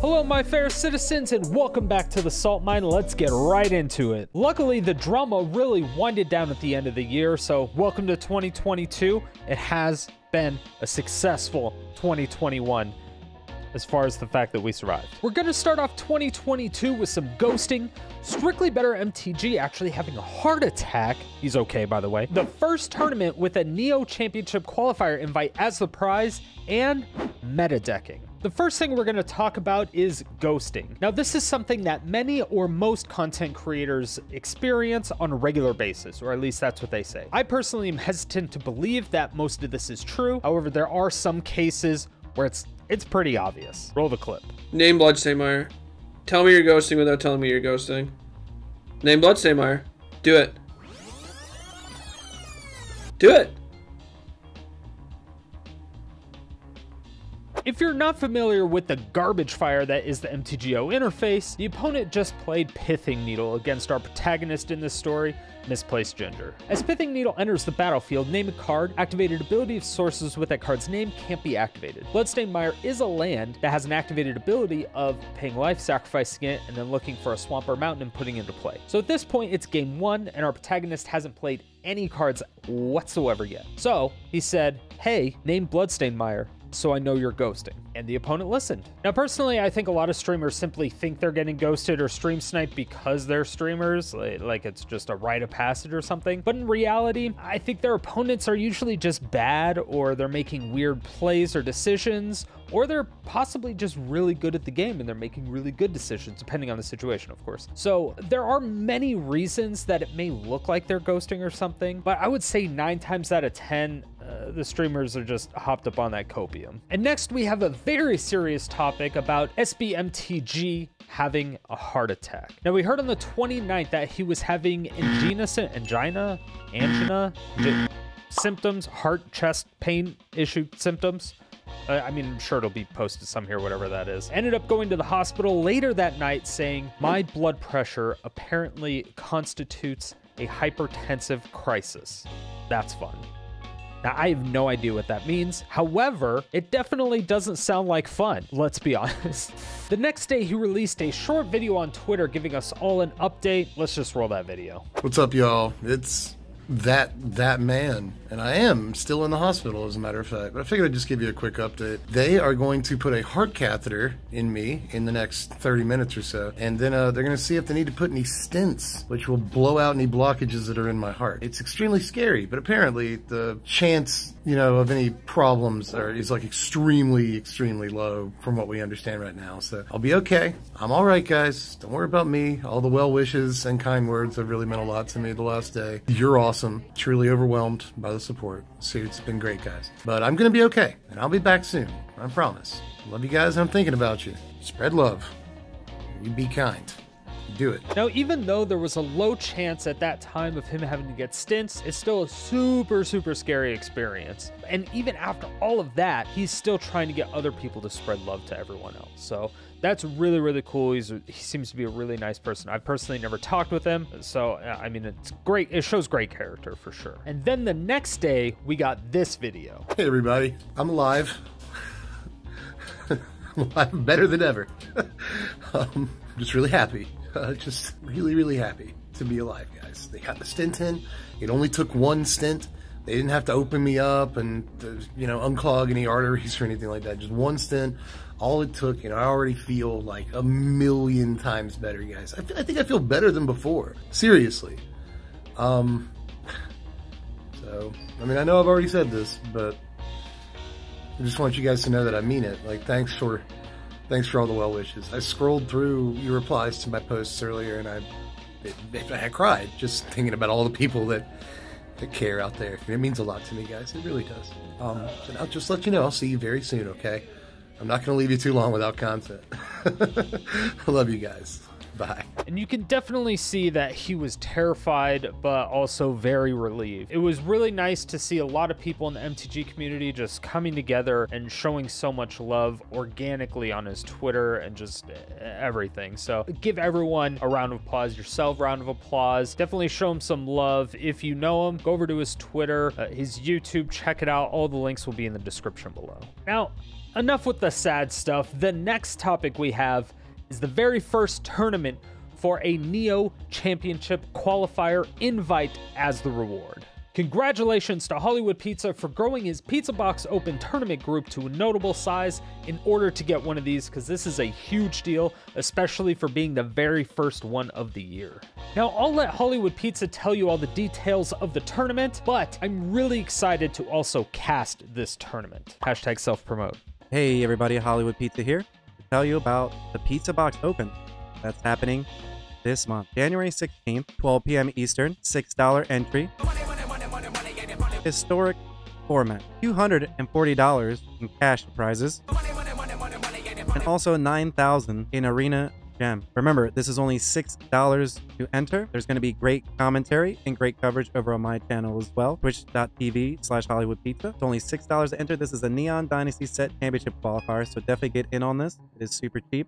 Hello my fair citizens and welcome back to the Salt Mine. Let's get right into it. Luckily the drama really winded down at the end of the year, so welcome to 2022. It has been a successful 2021 as far as the fact that we survived. We're gonna start off 2022 with some ghosting, Strictly Better MTG actually having a heart attack, he's okay by the way, the first tournament with a Neo Championship qualifier invite as the prize, and meta decking. The first thing we're going to talk about is ghosting. Now, this is something that many or most content creators experience on a regular basis, or at least that's what they say. I personally am hesitant to believe that most of this is true. However, there are some cases where it's pretty obvious. Roll the clip. Name Bloodstainmeyer. Tell me you're ghosting without telling me you're ghosting. Name Bloodstainmeyer. Do it. Do it. If you're not familiar with the garbage fire that is the MTGO interface, the opponent just played Pithing Needle against our protagonist in this story, Misplaced Ginger. As Pithing Needle enters the battlefield, name a card, activated ability of sources with that card's name can't be activated. Bloodstainmeyer is a land that has an activated ability of paying life, sacrificing it, and then looking for a swamp or mountain and putting it into play. So at this point, it's game one, and our protagonist hasn't played any cards whatsoever yet. So he said, hey, name Bloodstainmeyer, so I know you're ghosting. And the opponent listened. Now, personally, I think a lot of streamers simply think they're getting ghosted or stream sniped because they're streamers, like it's just a rite of passage or something. But in reality, I think their opponents are usually just bad, or they're making weird plays or decisions, or they're possibly just really good at the game and they're making really good decisions, depending on the situation, of course. So there are many reasons that it may look like they're ghosting or something, but I would say 9 times out of 10, the streamers are just hopped up on that copium. And next we have a very serious topic about SBMTG having a heart attack. Now, we heard on the 29th that he was having angina symptoms, heart, chest pain issue symptoms. I mean, I'm sure it'll be posted some here, whatever that is. Ended up going to the hospital later that night saying, my blood pressure apparently constitutes a hypertensive crisis. That's fun. Now, I have no idea what that means. However, it definitely doesn't sound like fun, let's be honest. The next day, he released a short video on Twitter giving us all an update. Let's just roll that video. What's up, y'all? It's that man, and I am still in the hospital, as a matter of fact, but I figured I'd just give you a quick update. They are going to put a heart catheter in me in the next 30 minutes or so, and then they're going to see if they need to put any stents, which will blow out any blockages that are in my heart. It's extremely scary, but apparently the chance, you know, of any problems is like extremely low from what we understand right now. So I'll be okay. I'm all right, guys. Don't worry about me. All the well wishes and kind words have really meant a lot to me the last day. You're awesome. Truly overwhelmed by the support. So it's been great, guys. But I'm gonna be okay, and I'll be back soon. I promise. Love you guys. I'm thinking about you. Spread love. You be kind. Do it. Now, even though there was a low chance at that time of him having to get stints, it's still a super scary experience. And even after all of that, he's still trying to get other people to spread love to everyone else. So that's really cool. He seems to be a really nice person. I've personally never talked with him, so I mean, it's great. It shows great character for sure. And then the next day, we got this video. Hey everybody, I'm alive. I'm alive, better than ever. I'm just really happy. Just really happy to be alive, guys. They got the stint in. It only took one stint. They didn't have to open me up and, you know, unclog any arteries or anything like that. Just one stint. All it took, you know, I already feel like 1,000,000 times better, guys. I think I feel better than before. Seriously. So, I mean, I know I've already said this, but I just want you guys to know that I mean it. Like, thanks for all the well wishes. I scrolled through your replies to my posts earlier, and I cried just thinking about all the people that care out there. It means a lot to me, guys. It really does. So I'll just let you know. I'll see you very soon, okay? I'm not going to leave you too long without content. I love you guys. Bye. And you can definitely see that he was terrified, but also very relieved. It was really nice to see a lot of people in the MTG community just coming together and showing so much love organically on his Twitter and just everything. So give everyone a round of applause, yourself a round of applause. Definitely show him some love. If you know him, go over to his Twitter, his YouTube, check it out. All the links will be in the description below. Now, enough with the sad stuff. The next topic we have is the very first tournament for a Neo Championship qualifier invite as the reward. Congratulations to Hollywood Pizza for growing his Pizza Box Open tournament group to a notable size in order to get one of these, because this is a huge deal, especially for being the very first one of the year. Now, I'll let Hollywood Pizza tell you all the details of the tournament, but I'm really excited to also cast this tournament. Hashtag self-promote. Hey everybody, Hollywood Pizza here to tell you about the Pizza Box Open that's happening this month. January 16th, 12 p.m. Eastern, $6 entry. Historic format. $240 in cash prizes. And also $9,000 in arena gem. Remember, this is only $6 to enter. There's going to be great commentary and great coverage over on my channel as well. Twitch.tv/Hollywood Pizza. It's only $6 to enter. This is a Neon Dynasty Set Championship qualifier, so definitely get in on this. It is super cheap.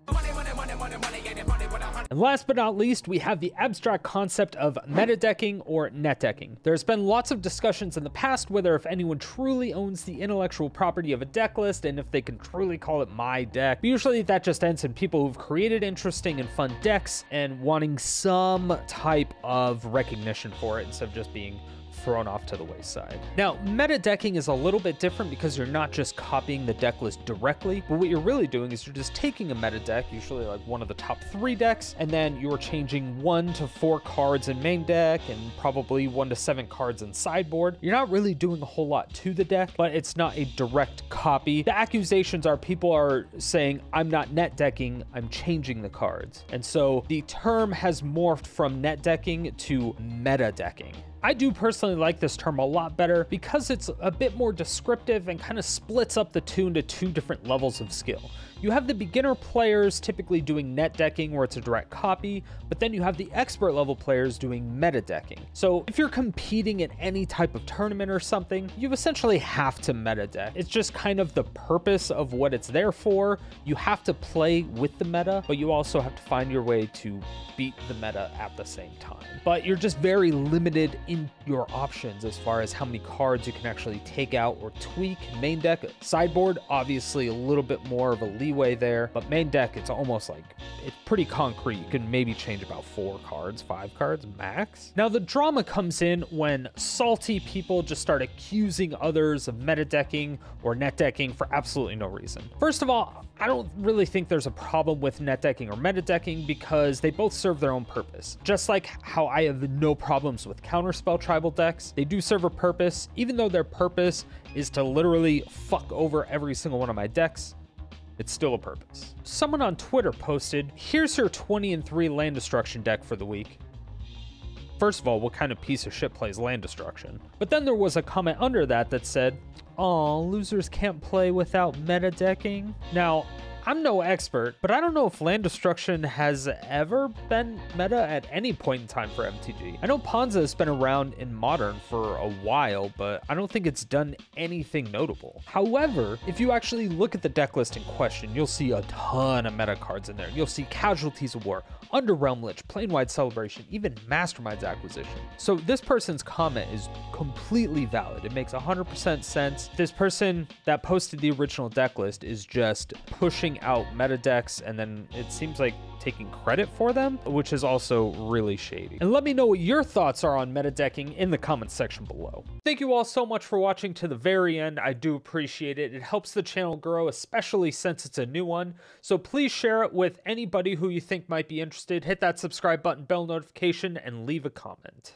And last but not least, we have the abstract concept of meta decking or net decking. There's been lots of discussions in the past whether if anyone truly owns the intellectual property of a deck list and if they can truly call it my deck. But usually that just ends in people who've created interesting and fun decks and wanting some type of recognition for it instead of just being thrown off to the wayside. Now, meta decking is a little bit different because you're not just copying the deck list directly, but what you're really doing is you're just taking a meta deck, usually like one of the top 3 decks, and then you're changing 1 to 4 cards in main deck and probably 1 to 7 cards in sideboard. You're not really doing a whole lot to the deck, but it's not a direct copy. The accusations are people are saying, I'm not net decking, I'm changing the cards. And so the term has morphed from net decking to meta decking. I do personally like this term a lot better because it's a bit more descriptive and kind of splits up the two into 2 different levels of skill. You have the beginner players typically doing net decking where it's a direct copy, but then you have the expert level players doing meta decking. So if you're competing in any type of tournament or something, you essentially have to meta deck. It's just kind of the purpose of what it's there for. You have to play with the meta, but you also have to find your way to beat the meta at the same time. But you're just very limited in your options as far as how many cards you can actually take out or tweak. Main deck, sideboard, obviously a little bit more of a leeway there, but main deck, it's almost like, it's pretty concrete. You can maybe change about 4 cards, 5 cards max. Now the drama comes in when salty people just start accusing others of meta decking or net decking for absolutely no reason. First of all, I don't really think there's a problem with net decking or meta decking because they both serve their own purpose. Just like how I have no problems with counterspell tribal decks, they do serve a purpose, even though their purpose is to literally fuck over every single one of my decks. It's still a purpose. Someone on Twitter posted, here's your 20-3 land destruction deck for the week. First of all, what kind of piece of shit plays land destruction? But then there was a comment under that that said, aw, losers can't play without meta decking. Now, I'm no expert, but I don't know if land destruction has ever been meta at any point in time for MTG. I know Ponza has been around in Modern for a while, but I don't think it's done anything notable. However, if you actually look at the deck list in question, you'll see a ton of meta cards in there. You'll see Casualties of War, Underrealm Lich, Planewide Celebration, even Mastermind's Acquisition. So this person's comment is completely valid. It makes 100% sense. This person that posted the original deck list is just pushing out meta decks, and then it seems like taking credit for them, which is also really shady. And let me know what your thoughts are on meta decking in the comments section below. Thank you all so much for watching to the very end. I do appreciate it. It helps the channel grow, especially since it's a new one. So please share it with anybody who you think might be interested. Hit that subscribe button, bell notification, and leave a comment.